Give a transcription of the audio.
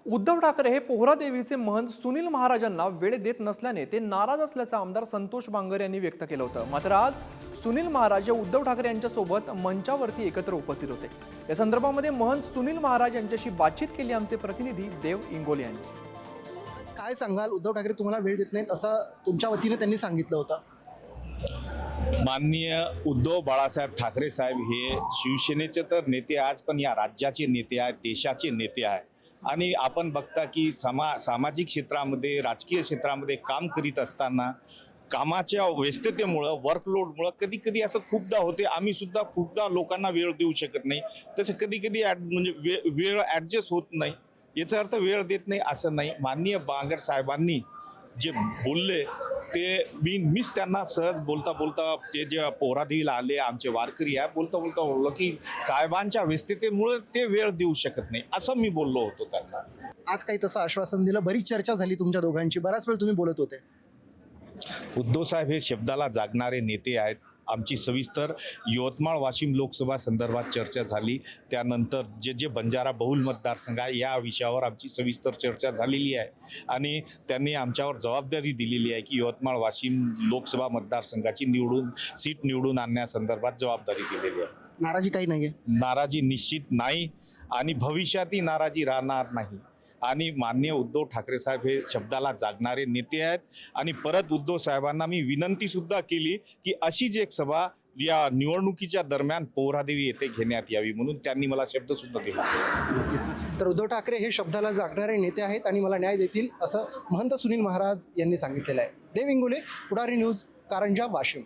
उद्धव ठाकरे हे पोहरा देवीचे महंत सुनील महाराजांना वेळ देत नसल्याने ते नाराज असल्याचं आमदार संतोष बांगर यांनी व्यक्त केलं होतं। मात्र आज सुनील महाराज हे उद्धव ठाकरे यांच्या सोबत मंचावरती एकत्र उपस्थित होते। या संदर्भामध्ये महंत सुनील महाराज यांच्याशी बातचीत केली आमचे प्रतिनिधी देव इंगोले यांनी। काय सांगाल, उद्धव ठाकरे तुम्हाला वेळ देत नाहीत असं तुमच्या वतीने त्यांनी सांगितलं होतं। माननीय उद्धव बाळासाहेब ठाकरे साहेब हे शिवसेनेचे तर नेते आज पण या राज्याचे नेते आहेत, देशाचे नेते आहेत आणि आपण बघता की सामाजिक क्षेत्रामध्ये, राजकीय क्षेत्रामध्ये काम करीत असताना कामाच्या व्यस्ततेमुळं, वर्कलोडमुळं कधी कधी असं खूपदा होते, आम्ही सुद्धा खूपदा लोकांना वेळ देऊ शकत नाही। तसं कधी कधी म्हणजे वेळ ॲडजस्ट होत नाही, याचा अर्थ वेळ देत नाही असं नाही। माननीय बांगर साहेबांनी जे बोलले ते मीच त्यांना सहज बोलता बोलता ते जे पोहरादेवीला आले आमचे वारकरी आहे, बोलता बोलता बोललो की साहेबांच्या व्यस्ततेमुळे ते वेळ देऊ शकत नाही असं मी बोललो होतो त्यांना। आज काही तसं आश्वासन दिलं, बरीच चर्चा झाली तुमच्या दोघांची, बराच वेळ तुम्ही बोलत होते। उद्धव साहेब हे शब्दाला जागणारे नेते आहेत। आमची सविस्तर यवतमाळ वाशिम लोकसभा संदर्भात चर्चा झाली, त्यानंतर जे बंजारा बहुल मतदारसंघ आहे या विषयावर आमची सविस्तर चर्चा झालेली आहे आणि त्यांनी आमच्यावर जबाबदारी दिलेली आहे की यवतमाळ वाशिम लोकसभा मतदारसंघाची सीट निवडून आणण्यासंदर्भात जबाबदारी दिलेली आहे। नाराजी काही नाहीये? नाराजी निश्चित नाही आणि भविष्यातही नाराजी राहणार नाही आणि माननीय उद्धव ठाकरे साहेब हे शब्दाला जागणारे नेते आहेत आणि परत उद्धव साहेबांना मी विनंती सुद्धा केली की अशीच एक सभा या निवडणुकीच्या दरम्यान पोहरादेवी येथे घेण्यात यावी, म्हणून त्यांनी मला शब्द सुद्धा दिला। नक्कीच। तर उद्धव ठाकरे हे शब्दाला जागणारे नेते आहेत आणि मला न्याय देतील असं महंत सुनील महाराज यांनी सांगितलेलं आहे। देव इंगोले, पुढारी न्यूज, कारंजा, वाशिम।